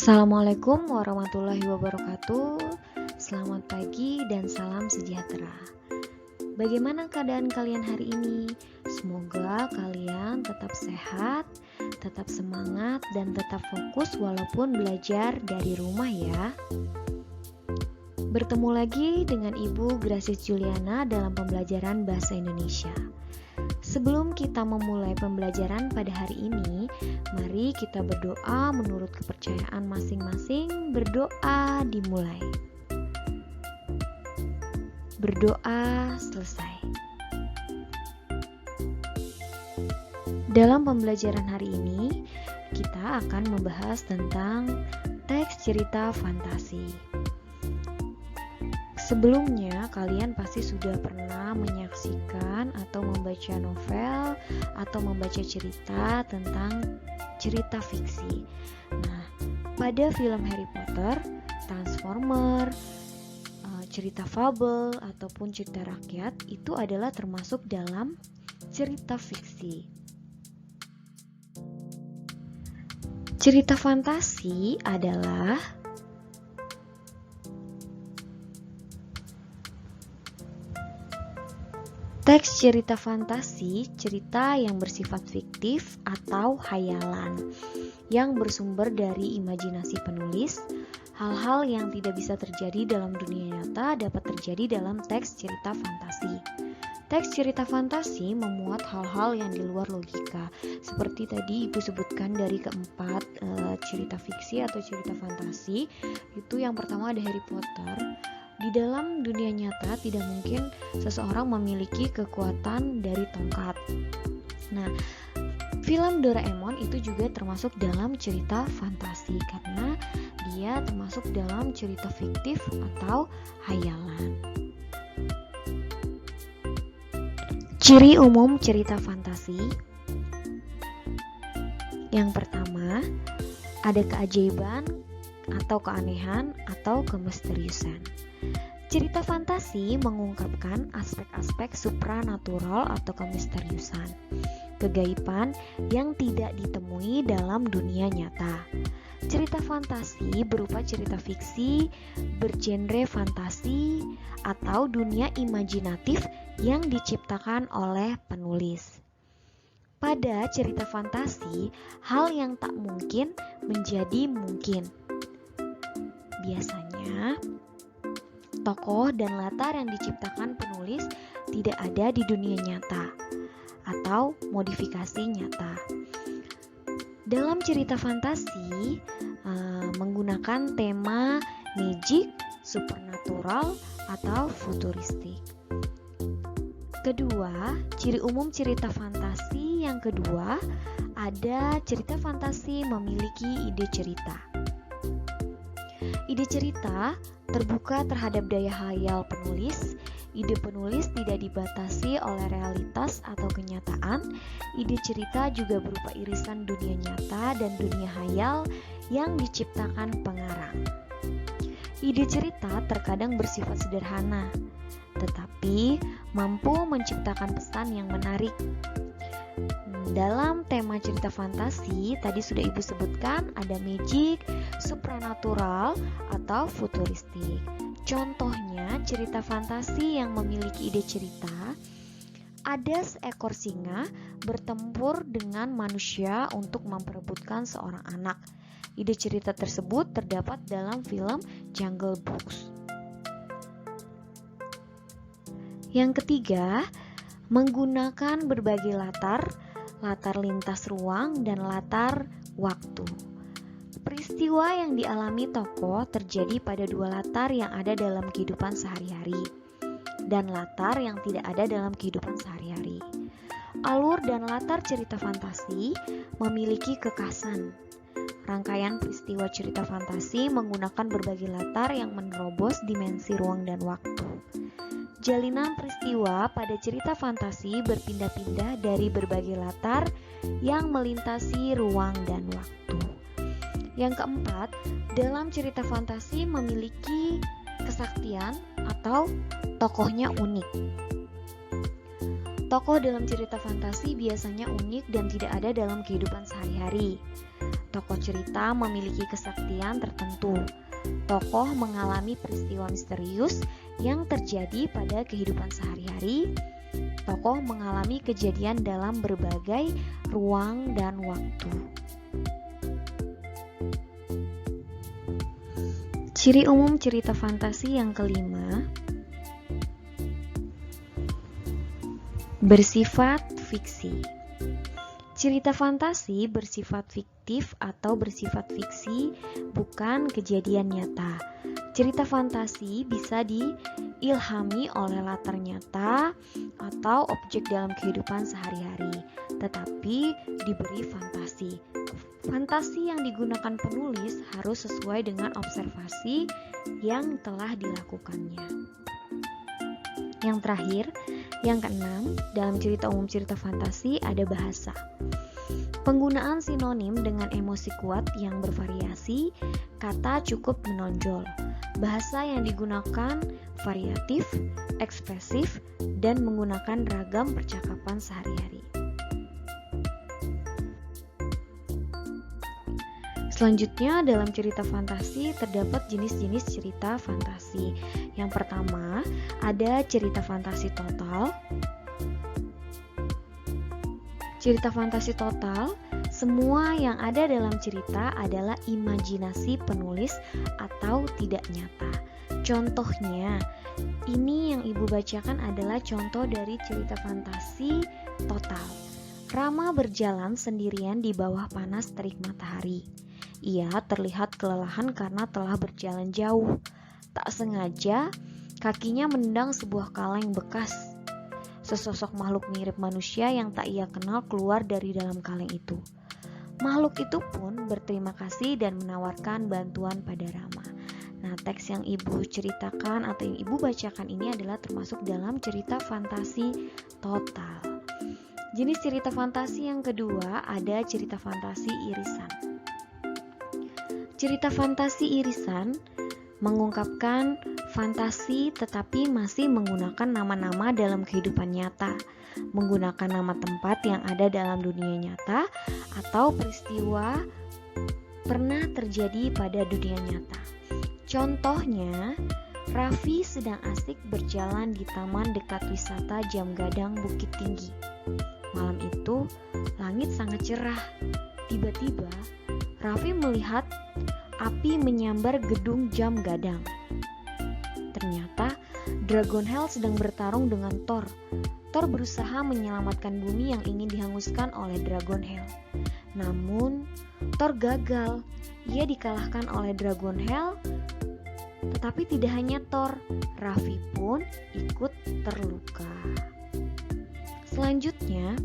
Assalamualaikum warahmatullahi wabarakatuh. Selamat pagi dan salam sejahtera. Bagaimana keadaan kalian hari ini? Semoga kalian tetap sehat, tetap semangat, dan tetap fokus walaupun belajar dari rumah ya. Bertemu lagi dengan Ibu Gracious Juliana dalam pembelajaran Bahasa Indonesia. Sebelum kita memulai pembelajaran pada hari ini, mari kita berdoa menurut kepercayaan masing-masing. Berdoa dimulai. Berdoa selesai. Dalam pembelajaran hari ini, kita akan membahas tentang teks cerita fantasi. Sebelumnya, kalian pasti sudah pernah menyaksikan atau membaca novel atau membaca cerita tentang cerita fiksi. Nah, pada film Harry Potter, Transformer, cerita fabel ataupun cerita rakyat itu adalah termasuk dalam cerita fiksi. Cerita fantasi adalah teks cerita fantasi, cerita yang bersifat fiktif atau hayalan, yang bersumber dari imajinasi penulis. Hal-hal yang tidak bisa terjadi dalam dunia nyata dapat terjadi dalam teks cerita fantasi. Teks cerita fantasi memuat hal-hal yang di luar logika. Seperti tadi Ibu sebutkan dari keempat cerita fiksi atau cerita fantasi, itu yang pertama ada Harry Potter. Di dalam dunia nyata tidak mungkin seseorang memiliki kekuatan dari tongkat. Nah, film Doraemon itu juga termasuk dalam cerita fantasi karena dia termasuk dalam cerita fiktif atau hayalan. Ciri umum cerita fantasi. Yang pertama, ada keajaiban atau keanehan atau kemisteriusan. Cerita fantasi mengungkapkan aspek-aspek supranatural atau kemisteriusan, kegaiban yang tidak ditemui dalam dunia nyata. Cerita fantasi berupa cerita fiksi, bergenre fantasi, atau dunia imajinatif yang diciptakan oleh penulis. Pada cerita fantasi, hal yang tak mungkin menjadi mungkin. Biasanya, tokoh dan latar yang diciptakan penulis tidak ada di dunia nyata atau modifikasi nyata. Dalam cerita fantasi menggunakan tema magic, supernatural, atau futuristik. Kedua, ciri umum cerita fantasi yang kedua, ada cerita fantasi memiliki ide cerita. Ide cerita terbuka terhadap daya hayal penulis. Ide penulis tidak dibatasi oleh realitas atau kenyataan. Ide cerita juga berupa irisan dunia nyata dan dunia hayal yang diciptakan pengarang. Ide cerita terkadang bersifat sederhana, tetapi mampu menciptakan pesan yang menarik. Dalam tema cerita fantasi, tadi sudah Ibu sebutkan ada magic, supranatural, atau futuristik. Contohnya, cerita fantasi yang memiliki ide cerita, ada seekor singa bertempur dengan manusia untuk memperebutkan seorang anak. Ide cerita tersebut terdapat dalam film Jungle Books. Yang ketiga, menggunakan berbagai latar lintas ruang dan latar waktu. Peristiwa yang dialami tokoh terjadi pada dua latar yang ada dalam kehidupan sehari-hari dan latar yang tidak ada dalam kehidupan sehari-hari. Alur dan latar cerita fantasi memiliki kekhasan. Rangkaian peristiwa cerita fantasi menggunakan berbagai latar yang menerobos dimensi ruang dan waktu. Jalinan peristiwa pada cerita fantasi berpindah-pindah dari berbagai latar yang melintasi ruang dan waktu. Yang keempat, dalam cerita fantasi memiliki kesaktian atau tokohnya unik. Tokoh dalam cerita fantasi biasanya unik dan tidak ada dalam kehidupan sehari-hari. Tokoh cerita memiliki kesaktian tertentu. Tokoh mengalami peristiwa misterius yang terjadi pada kehidupan sehari-hari. Tokoh mengalami kejadian dalam berbagai ruang dan waktu. Ciri umum cerita fantasi yang kelima, bersifat fiksi. Cerita fantasi bersifat fiktif atau bersifat fiksi, bukan kejadian nyata. Cerita fantasi bisa diilhami oleh latar nyata atau objek dalam kehidupan sehari-hari, tetapi diberi fantasi. Fantasi yang digunakan penulis harus sesuai dengan observasi yang telah dilakukannya. Yang terakhir, yang keenam, dalam cerita umum cerita fantasi ada bahasa. Penggunaan sinonim dengan emosi kuat yang bervariasi, kata cukup menonjol. Bahasa yang digunakan variatif, ekspresif, dan menggunakan ragam percakapan sehari-hari. Selanjutnya, dalam cerita fantasi terdapat jenis-jenis cerita fantasi. Yang pertama, ada cerita fantasi total. Cerita fantasi total, semua yang ada dalam cerita adalah imajinasi penulis atau tidak nyata. Contohnya, ini yang Ibu bacakan adalah contoh dari cerita fantasi total. Rama berjalan sendirian di bawah panas terik matahari. Ia terlihat kelelahan karena telah berjalan jauh. Tak sengaja, kakinya menendang sebuah kaleng bekas. Sesosok makhluk mirip manusia yang tak ia kenal keluar dari dalam kaleng itu. Makhluk itu pun berterima kasih dan menawarkan bantuan pada Rama. Nah, teks yang Ibu ceritakan atau yang Ibu bacakan ini adalah termasuk dalam cerita fantasi total. Jenis cerita fantasi yang kedua ada cerita fantasi irisan. Cerita fantasi irisan mengungkapkan fantasi tetapi masih menggunakan nama-nama dalam kehidupan nyata, menggunakan nama tempat yang ada dalam dunia nyata atau peristiwa pernah terjadi pada dunia nyata. Contohnya, Raffi sedang asik berjalan di taman dekat wisata Jam Gadang Bukit Tinggi. Malam itu, langit sangat cerah. Tiba-tiba, Raffi melihat api menyambar gedung Jam Gadang. Ternyata Dragon Hell sedang bertarung dengan Thor. Thor berusaha menyelamatkan bumi yang ingin dihanguskan oleh Dragon Hell. Namun, Thor gagal. Ia dikalahkan oleh Dragon Hell. Tetapi tidak hanya Thor, Raffi pun ikut terluka. Selanjutnya,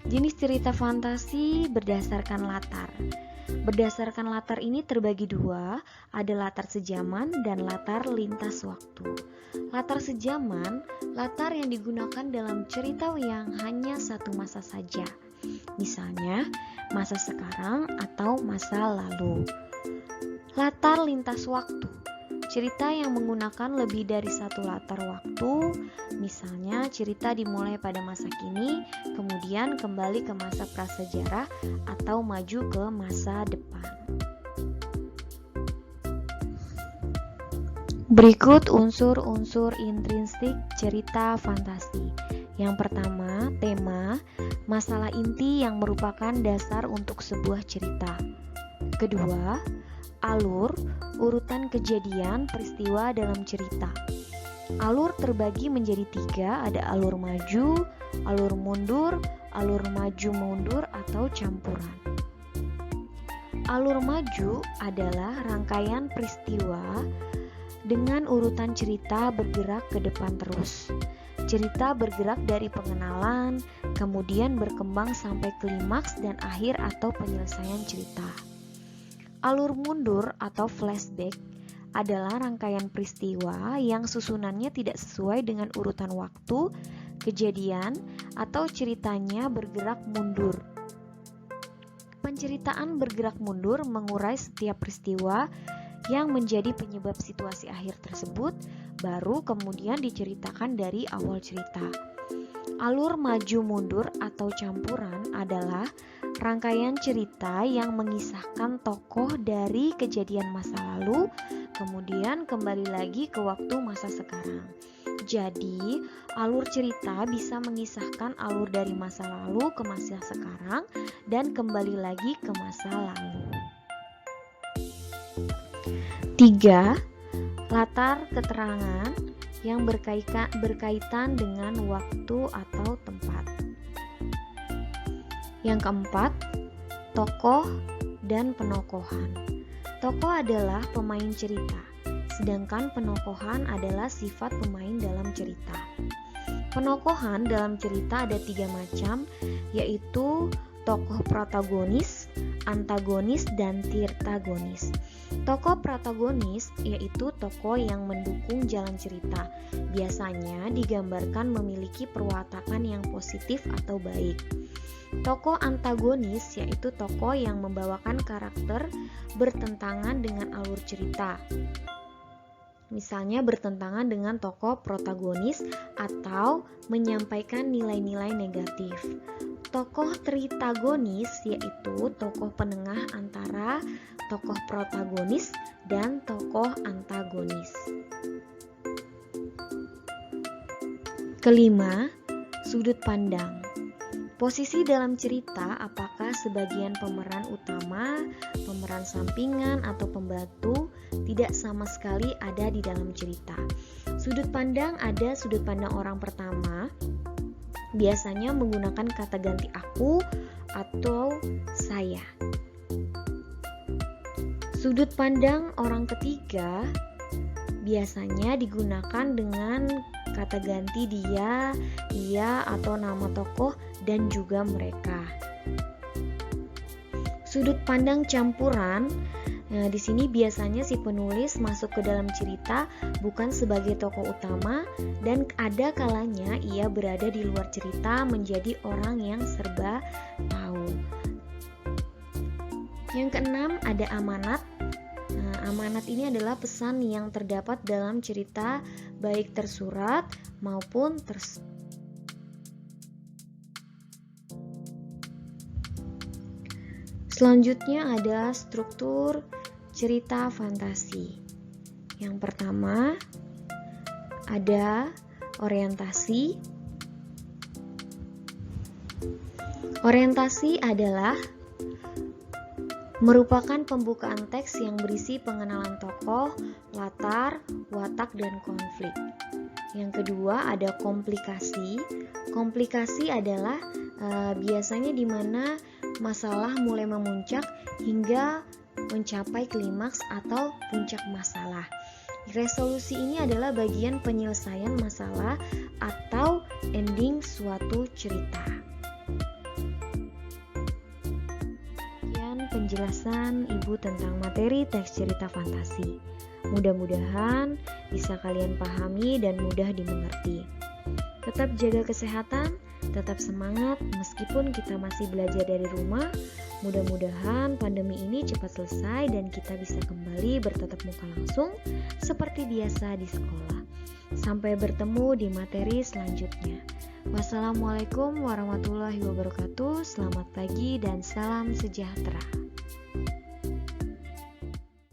jenis cerita fantasi berdasarkan latar. Berdasarkan latar ini terbagi dua, ada latar sejaman dan latar lintas waktu. Latar sejaman, latar yang digunakan dalam cerita yang hanya satu masa saja. Misalnya, masa sekarang atau masa lalu. Latar lintas waktu, cerita yang menggunakan lebih dari satu latar waktu, misalnya cerita dimulai pada masa kini, kemudian kembali ke masa prasejarah atau maju ke masa depan. Berikut unsur-unsur intrinsik cerita fantasi. Yang pertama, tema, masalah inti yang merupakan dasar untuk sebuah cerita. Kedua, alur, urutan kejadian peristiwa dalam cerita. Alur terbagi menjadi tiga, ada alur maju, alur mundur, alur maju mundur atau campuran. Alur maju adalah rangkaian peristiwa dengan urutan cerita bergerak ke depan terus. Cerita bergerak dari pengenalan, kemudian berkembang sampai klimaks dan akhir atau penyelesaian cerita. Alur mundur atau flashback adalah rangkaian peristiwa yang susunannya tidak sesuai dengan urutan waktu, kejadian, atau ceritanya bergerak mundur. Penceritaan bergerak mundur mengurai setiap peristiwa yang menjadi penyebab situasi akhir tersebut, baru kemudian diceritakan dari awal cerita. Alur maju mundur atau campuran adalah rangkaian cerita yang mengisahkan tokoh dari kejadian masa lalu, kemudian kembali lagi ke waktu masa sekarang. Jadi, alur cerita bisa mengisahkan alur dari masa lalu ke masa sekarang dan kembali lagi ke masa lalu. 3. Latar keterangan yang berkaitan dengan waktu atau tempat. Yang keempat, tokoh dan penokohan. Tokoh adalah pemain cerita, sedangkan penokohan adalah sifat pemain dalam cerita. Penokohan dalam cerita ada 3 macam, yaitu tokoh protagonis, antagonis, dan tirtagonis. Tokoh protagonis yaitu tokoh yang mendukung jalan cerita. Biasanya digambarkan memiliki perwatakan yang positif atau baik. Tokoh antagonis yaitu tokoh yang membawakan karakter bertentangan dengan alur cerita. Misalnya bertentangan dengan tokoh protagonis atau menyampaikan nilai-nilai negatif. Tokoh tritagonis yaitu tokoh penengah antara tokoh protagonis dan tokoh antagonis. Kelima, sudut pandang. Posisi dalam cerita, apakah sebagian pemeran utama, pemeran sampingan, atau pembantu tidak sama sekali ada di dalam cerita. Sudut pandang ada sudut pandang orang pertama, biasanya menggunakan kata ganti aku atau saya. Sudut pandang orang ketiga biasanya digunakan dengan kata ganti dia, ia, atau nama tokoh dan juga mereka. Sudut pandang campuran, di sini biasanya si penulis masuk ke dalam cerita bukan sebagai tokoh utama dan ada kalanya ia berada di luar cerita menjadi orang yang serba tahu. Yang keenam ada amanat. Amanat ini adalah pesan yang terdapat dalam cerita baik tersurat maupun Selanjutnya ada struktur cerita fantasi. Yang pertama ada orientasi. Orientasi adalah merupakan pembukaan teks yang berisi pengenalan tokoh, latar, watak, dan konflik. Yang kedua ada komplikasi. Komplikasi adalah biasanya di mana masalah mulai memuncak hingga mencapai klimaks atau puncak masalah. Resolusi ini adalah bagian penyelesaian masalah atau ending suatu cerita. Penjelasan Ibu tentang materi teks cerita fantasi. Mudah-mudahan bisa kalian pahami dan mudah dimengerti. Tetap jaga kesehatan, tetap semangat meskipun kita masih belajar dari rumah. Mudah-mudahan pandemi ini cepat selesai dan kita bisa kembali bertatap muka langsung seperti biasa di sekolah. Sampai bertemu di materi selanjutnya. Wassalamualaikum warahmatullahi wabarakatuh. Selamat pagi dan salam sejahtera.